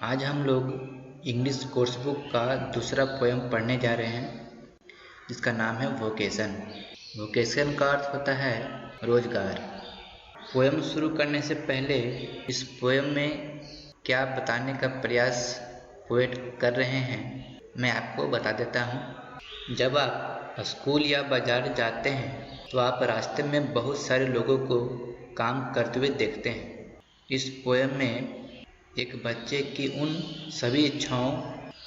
आज हम लोग इंग्लिश कोर्स बुक का दूसरा पोएम पढ़ने जा रहे हैं जिसका नाम है वोकेशन। वोकेशन का अर्थ होता है रोजगार। पोएम शुरू करने से पहले इस पोएम में क्या बताने का प्रयास पोएट कर रहे हैं मैं आपको बता देता हूँ। जब आप स्कूल या बाजार जाते हैं तो आप रास्ते में बहुत सारे लोगों को काम करते हुए देखते हैं। इस पोएम में एक बच्चे की उन सभी इच्छाओं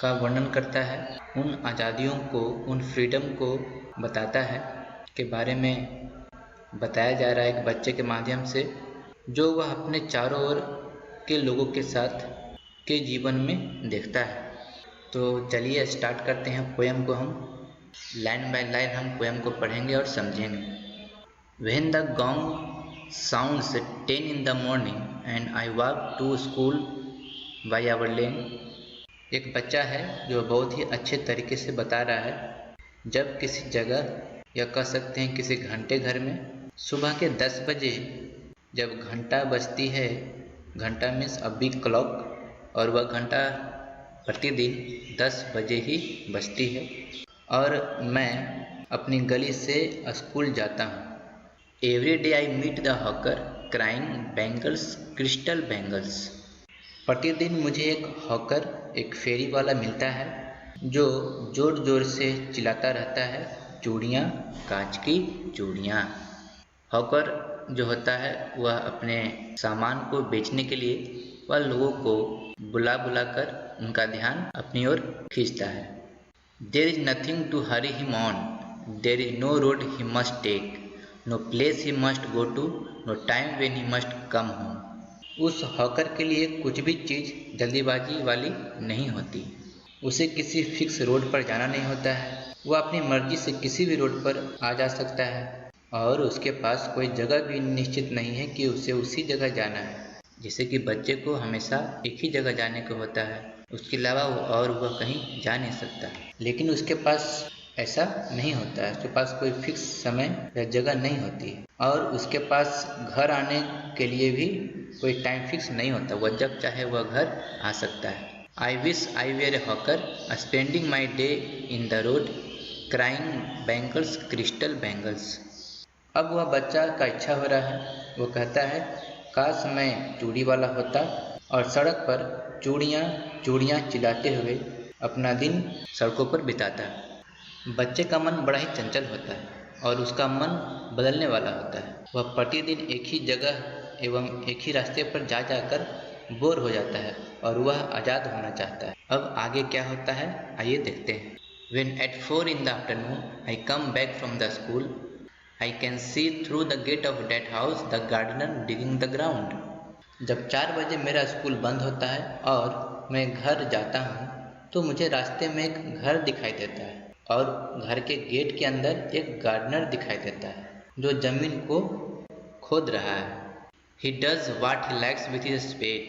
का वर्णन करता है, उन आज़ादियों को, उन फ्रीडम को बताता है के बारे में बताया जा रहा है एक बच्चे के माध्यम से, जो वह अपने चारों ओर के लोगों के साथ के जीवन में देखता है। तो चलिए स्टार्ट करते हैं पोएम को। हम लाइन बाय लाइन हम पोएम को पढ़ेंगे और समझेंगे। When the gong sounds 10 in the morning and I walk to school by our lane। एक बच्चा है जो बहुत ही अच्छे तरीके से बता रहा है, जब किसी जगह या कह सकते हैं किसी घंटे घर में सुबह के 10 बजे जब घंटा बजती है, घंटा मीन्स अ बिग क्लॉक, और वह घंटा प्रतिदिन 10 बजे ही बजती है और मैं अपनी गली से स्कूल जाता हूँ। Every day I meet the hawker crying bangles, crystal bangles। प्रतिदिन मुझे एक हॉकर, एक फेरी वाला मिलता है जो जोर जोर से चिल्लाता रहता है, चूड़ियाँ, कांच की चूड़ियाँ। हॉकर जो होता है वह अपने सामान को बेचने के लिए वह लोगों को बुला बुलाकर उनका ध्यान अपनी ओर खींचता है। There is nothing to hurry him on, there is no road he must take, no place he must go to, no time when he must come home। उस हॉकर के लिए कुछ भी चीज़ जल्दीबाजी वाली नहीं होती, उसे किसी फिक्स रोड पर जाना नहीं होता है, वह अपनी मर्जी से किसी भी रोड पर आ जा सकता है और उसके पास कोई जगह भी निश्चित नहीं है कि उसे उसी जगह जाना है। जैसे कि बच्चे को हमेशा एक ही जगह जाने को होता है, उसके अलावा और वह कहीं जा नहीं सकता, लेकिन उसके पास ऐसा नहीं होता है। उसके पास कोई फिक्स समय या जगह नहीं होती है और उसके पास घर आने के लिए भी कोई टाइम फिक्स नहीं होता, वह जब चाहे वह घर आ सकता है। I wish I were a hawker spending my day in the road crying bangles, crystal bangles. अब वह बच्चा का इच्छा हो रहा है, वो कहता है काश मैं चूड़ी वाला होता और सड़क पर चूड़ियाँ चूड़ियाँ चिल्लाते हुए अपना दिन सड़कों पर बिताता। बच्चे का मन बड़ा ही चंचल होता है और उसका मन बदलने वाला होता है। वह प्रतिदिन एक ही जगह एवं एक ही रास्ते पर जा जाकर बोर हो जाता है और वह आज़ाद होना चाहता है। अब आगे क्या होता है आइए देखते हैं। When at 4 in the afternoon I come back from the school, I can see through the gate of that house the gardener digging the ground। जब 4 बजे मेरा स्कूल बंद होता है और मैं घर जाता हूँ तो मुझे रास्ते में एक घर दिखाई देता है और घर के गेट के अंदर एक गार्डनर दिखाई देता है जो जमीन को खोद रहा है। He does what he likes with his spade,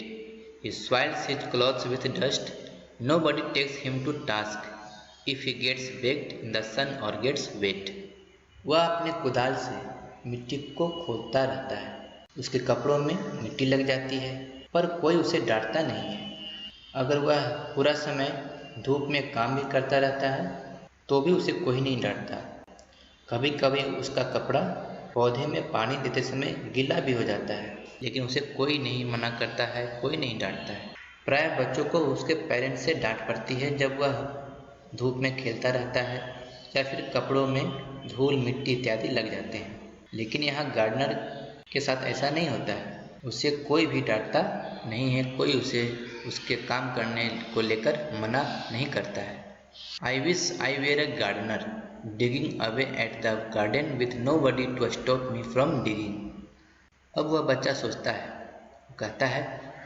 he soils his clothes with dust, nobody takes him to task if he gets baked in the sun or gets wet। वह अपने कुदाल से मिट्टी को खोदता रहता है, उसके कपड़ों में मिट्टी लग जाती है पर कोई उसे डांटता नहीं है। अगर वह पूरा समय धूप में काम भी करता रहता है तो भी उसे कोई नहीं डांटता। कभी कभी उसका कपड़ा पौधे में पानी देते समय गीला भी हो जाता है, लेकिन उसे कोई नहीं मना करता है, कोई नहीं डांटता है। प्राय बच्चों को उसके पेरेंट्स से डांट पड़ती है जब वह धूप में खेलता रहता है या फिर कपड़ों में धूल मिट्टी इत्यादि लग जाते हैं, लेकिन यहाँ गार्डनर के साथ ऐसा नहीं होता है, उसे कोई भी डांटता नहीं है, कोई उसे उसके काम करने को लेकर मना नहीं करता है। I wish I were a gardener digging away at the garden with nobody to stop me from digging। अब वह बच्चा सोचता है, कहता है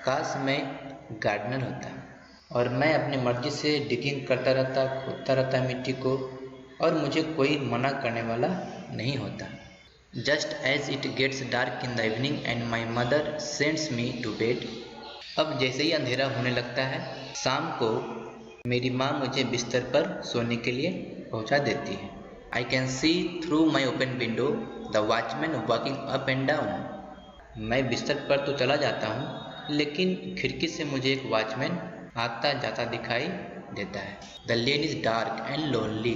काश मैं गार्डनर होता और मैं अपनी मर्जी से डिगिंग करता रहता, खोदता रहता मिट्टी को और मुझे कोई मना करने वाला नहीं होता। Just as it gets dark in the evening and my mother sends me to bed। अब जैसे ही अंधेरा होने लगता है, शाम को मेरी माँ मुझे बिस्तर पर सोने के लिए पहुँचा देती है। I can see through my open window the watchman walking up and down। मैं बिस्तर पर तो चला जाता हूँ लेकिन खिड़की से मुझे एक वॉचमैन आता जाता दिखाई देता है। The lane is dark and lonely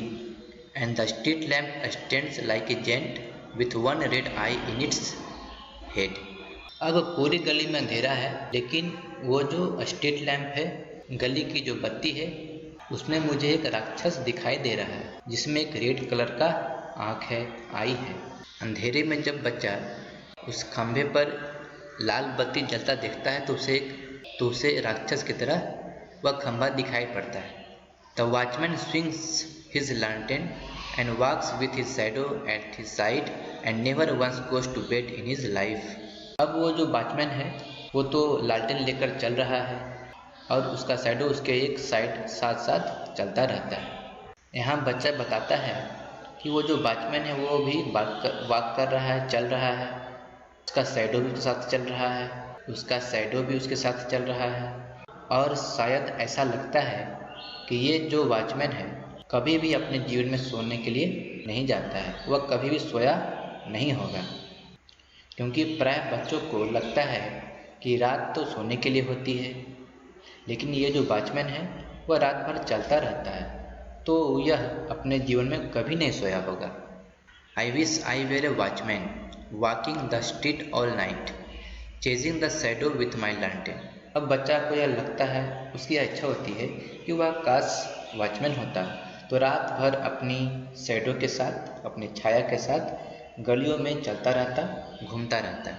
and the street lamp stands like a giant with one red eye in its head. अब पूरी गली में अंधेरा है, लेकिन वो जो स्ट्रीट लैम्प है, गली की जो बत्ती है, उसमें मुझे एक राक्षस दिखाई दे रहा है जिसमें एक रेड कलर का आँख है, आई है। अंधेरे में जब बच्चा उस खंभे पर लाल बत्ती जलता देखता है तो उसे राक्षस की तरह वह खंभा दिखाई पड़ता है। The watchman swings his lantern and walks with his shadow at his side and never once goes to bed in his life. अब वो जो वॉचमैन है वो तो लालटेन लेकर चल रहा है और उसका शैडो उसके एक साइड साथ साथ चलता रहता है। यहाँ बच्चा बताता है कि वो जो वॉचमैन है वो भी वॉक कर रहा है, चल रहा है, उसका शैडो भी उसके साथ चल रहा है, उसका शैडो भी उसके साथ चल रहा है। और शायद ऐसा लगता है कि ये जो वॉचमैन है कभी भी अपने जीवन में सोने के लिए नहीं जाता है, वह कभी भी सोया नहीं होगा, क्योंकि प्रायः बच्चों को लगता है कि रात तो सोने के लिए होती है, लेकिन ये जो वॉचमैन है वह रात भर चलता रहता है, तो यह अपने जीवन में कभी नहीं सोया होगा। I wish I were a watchman walking the street all night chasing the shadow with my lantern. अब बच्चा को यह लगता है, उसकी इच्छा होती है कि वह काश वॉचमैन होता तो रात भर अपनी शैडो के साथ, अपनी छाया के साथ गलियों में चलता रहता, घूमता रहता।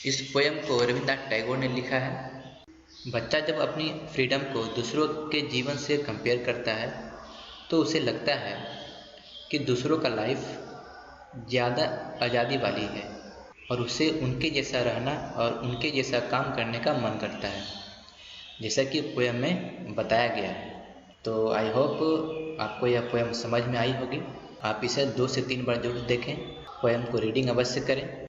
इस पोएम को रविन्द्रनाथ टैगोर ने लिखा है। बच्चा जब अपनी फ्रीडम को दूसरों के जीवन से कंपेयर करता है तो उसे लगता है कि दूसरों का लाइफ ज़्यादा आज़ादी वाली है और उसे उनके जैसा रहना और उनके जैसा काम करने का मन करता है, जैसा कि पोएम में बताया गया है। तो आई होप आपको यह पोएम समझ में आई होगी। आप इसे 2 से 3 बार जरूर देखें, पोएम को रीडिंग अवश्य करें।